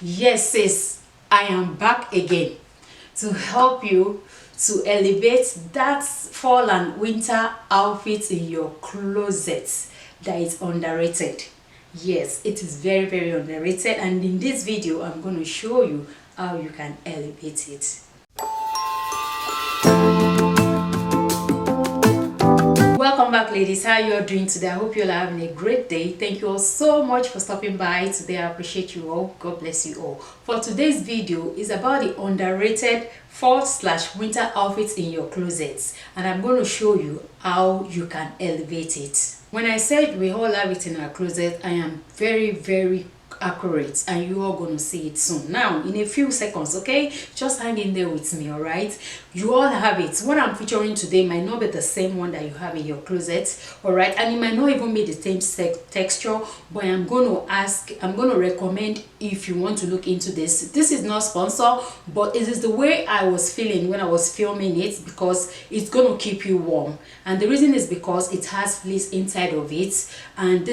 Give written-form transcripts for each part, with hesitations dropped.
Yes, sis, I am back again to help you to elevate that fall and winter outfit in your closet that is underrated. Yes, it is very, very underrated, and in this video, I'm going to show you how you can elevate it. Welcome back, ladies. How you all doing today? I hope you're having a great day. Thank you all so much for stopping by today. I appreciate you all. God bless you all. For today's video is about the underrated fall/winter outfits in your closets, and I'm going to show you how you can elevate it. When I said we all have it in our closet, I am very accurate, and you are going to see it soon. Now in a few seconds, okay, just hang in there with me. All right, you all have it. What I'm featuring today might not be the same one that you have in your closet, all right, and it might not even be the same texture, but I'm going to recommend, if you want to look into this is not sponsored, but it is the way I was feeling when I was filming it, because it's going to keep you warm, and the reason is because it has fleece inside of it, and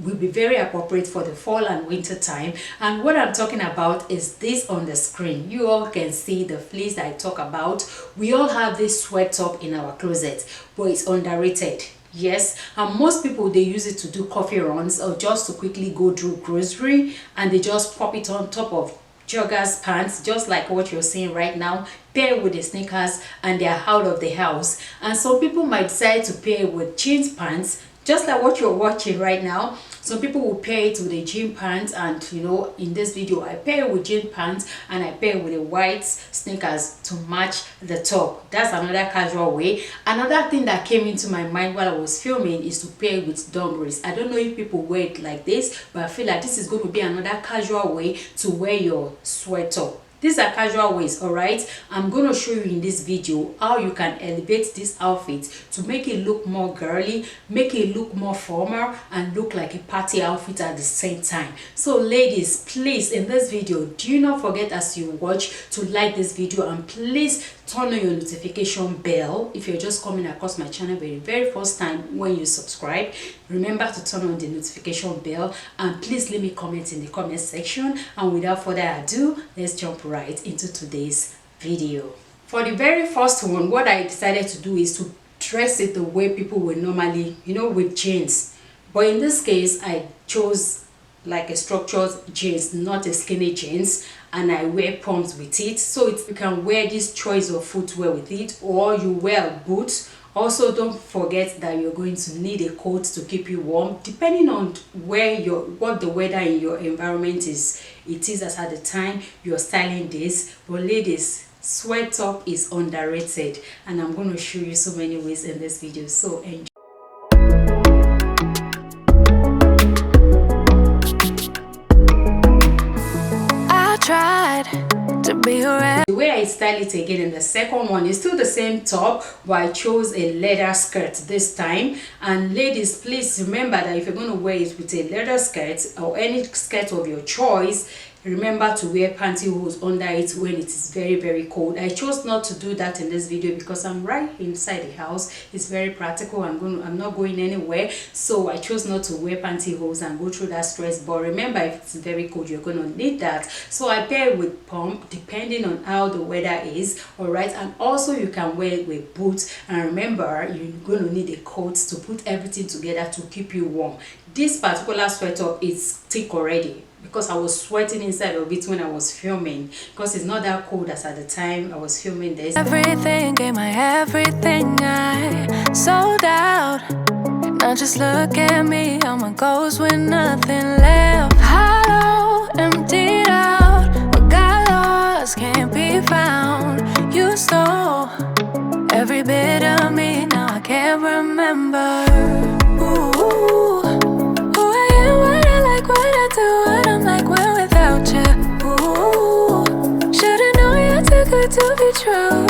will be very appropriate for the fall and winter time. And what I'm talking about is this on the screen. You all can see the fleece that I talk about. We all have this sweat top in our closet, but it's underrated. Yes, and most people, they use it to do coffee runs or just to quickly go through grocery, and they just pop it on top of joggers pants, just like what you're seeing right now, pair with the sneakers, and they're out of the house. And some people might decide to pair with jeans pants, just like what you're watching right now. Some people will pair it with a jean pants, and in this video I pair with jean pants and I pair with the white sneakers to match the top. That's another casual way. Another thing that came into my mind while I was filming is to pair with dungarees. I don't know if people wear it like this, but I feel like this is going to be another casual way to wear your sweat top. These are casual ways, all right. I'm going to show you in this video how you can elevate this outfit to make it look more girly, make it look more formal, and look like a party outfit at the same time. So ladies, please, in this video, do not forget as you watch to like this video, and please turn on your notification bell if you're just coming across my channel for the very first time. When you subscribe, remember to turn on the notification bell, and please leave me comments in the comment section. And without further ado, let's jump right into today's video. For the very first one, what I decided to do is to dress it the way people would normally, with jeans. But in this case, I chose like a structured jeans, not a skinny jeans, and I wear pumps with it. So you can wear this choice of footwear with it, or you wear boots. Also, don't forget that you're going to need a coat to keep you warm, depending on what the weather in your environment is. It is as at the time you're styling this. But ladies, sweat top is underrated, and I'm going to show you so many ways in this video. So enjoy. The way I style it again in the second one is still the same top, but I chose a leather skirt this time. And ladies, please remember that if you're going to wear it with a leather skirt or any skirt of your choice, remember to wear pantyhose under it when it is very cold. I chose not to do that in this video because I'm right inside the house. It's very practical. I'm not going anywhere, so I chose not to wear pantyhose and go through that stress. But remember, if it's very cold, you're going to need that. So I pair with pump depending on how the weather is, all right. And also you can wear it with boots, and remember, you're going to need a coat to put everything together to keep you warm. This particular sweater is thick already, because I was sweating inside of it when I was filming, because it's not that cold as at the time I was filming this. Everything gave my everything, I sold out. Now just look at me, I'm a ghost with nothing left. Hollow, emptied out, what got lost can't be found. You stole every bit of me, now I can't remember. Ooh, who I am, what I like, what I do, what I'm like when without you. Ooh, should've known you're too good to be true.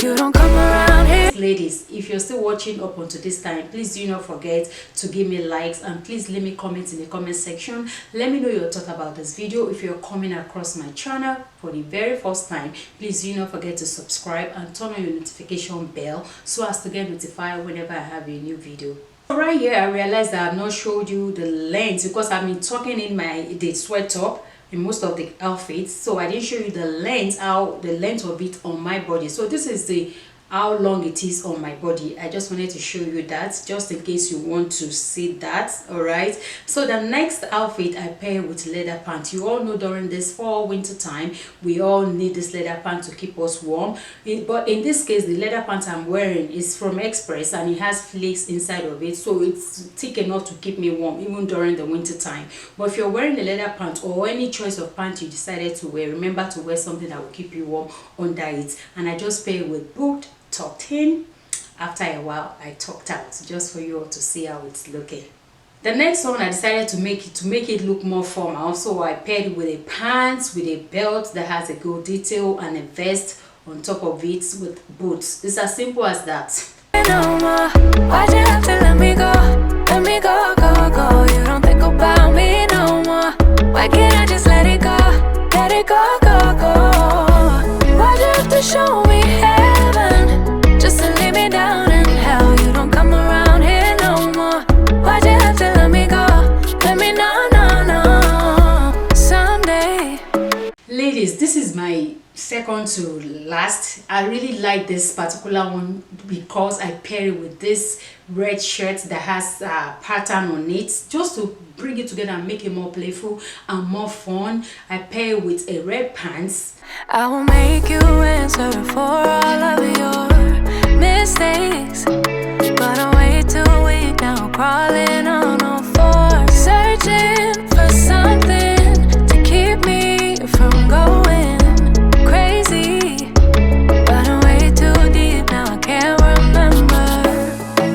You don't come around here. Ladies, if you're still watching up until this time, please do not forget to give me likes, and please leave me comments in the comment section. Let me know your thought about this video. If you're coming across my channel for the very first time, please do not forget to subscribe and turn on your notification bell so as to get notified whenever I have a new video. Right here, I realized that I've not showed you the length, because I've been talking in the sweat top. in most of the outfits, so I didn't show you the length, how the length of it on my body. So this is the how long it is on my body. I just wanted to show you that, just in case you want to see that. All right, so the next outfit I pair with leather pants. You all know during this fall winter time we all need this leather pant to keep us warm. But in this case, the leather pant I'm wearing is from Express and it has flakes inside of it, so it's thick enough to keep me warm even during the winter time. But if you're wearing a leather pant or any choice of pant you decided to wear, remember to wear something that will keep you warm under it. And I just pair with boot tucked in. After a while I tucked out, just for you all to see how it's looking. The next one I decided to make it look more formal, so I paired it with a pants with a belt that has a gold detail and a vest on top of it with boots. It's as simple as that. No more. Why'd you have to let me go? Let me go, go, go. You don't think about me no more. Why can't I just let it go? Let it go, go, go. Why'd you have to show me heaven just to leave me down in hell? You don't come around here no more. Why'd you have to let me go? Let me know, no, no. Someday. Ladies, this is my second to last. I really like this particular one because I pair it with this red shirt that has a pattern on it, just to bring it together and make it more playful and more fun. I pair it with a red pants. I will make you answer for all of your mistakes, but I'm way too weak now, crawling on all fours, searching for something to keep me from going crazy, but I'm way too deep now, I can't remember.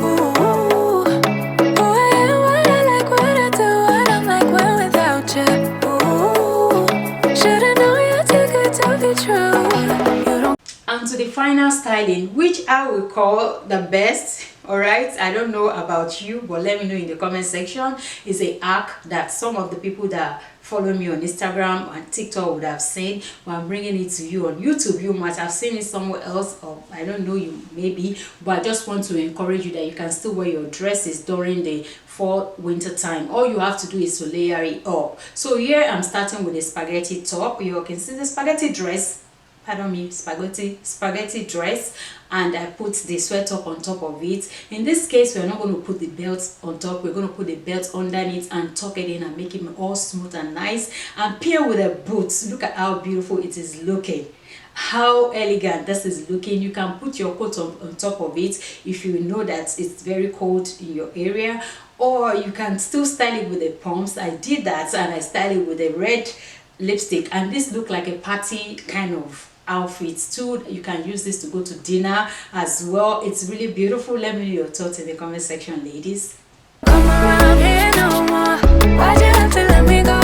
Ooh, who I am, what I like, what I do, what I'm like when without you. Ooh, should've known you're too good to be true. You don't. And to the final styling, which I will call the best. All right, I don't know about you, but let me know in the comment section. Is a hack that some of the people that follow me on Instagram and TikTok would have seen, but I'm bringing it to you on YouTube. You might have seen it somewhere else, or I don't know, you maybe, but I just want to encourage you that you can still wear your dresses during the fall winter time. All you have to do is to layer it up. So here I'm starting with a spaghetti top. You can see the spaghetti dress, pardon me, spaghetti dress, and I put the sweat top on top of it. In this case, we're not going to put the belt on top, we're going to put the belt underneath and tuck it in and make it all smooth and nice, and pair with the boots. Look at how beautiful it is looking, how elegant this is looking. You can put your coat on top of it if you know that it's very cold in your area, or you can still style it with the pumps. I did that, and I styled it with a red lipstick, and this looked like a party kind of outfits too. You can use this to go to dinner as well. It's really beautiful. Let me know your thoughts in the comment section, ladies. Come around here no more. Why'd you have to let me go?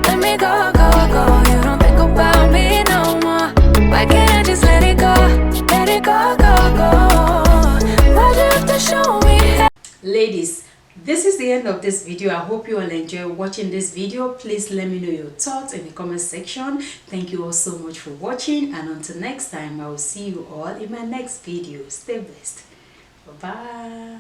Let me go, go, go. You don't think about me no more. Why can't I just let it go? Let it go, go, go. Why'd you have to show me? Ladies, this is the end of this video. I hope you all enjoy watching this video. Please let me know your thoughts in the comment section. Thank you all so much for watching, and until next time, I will see you all in my next video. Stay blessed. Bye bye.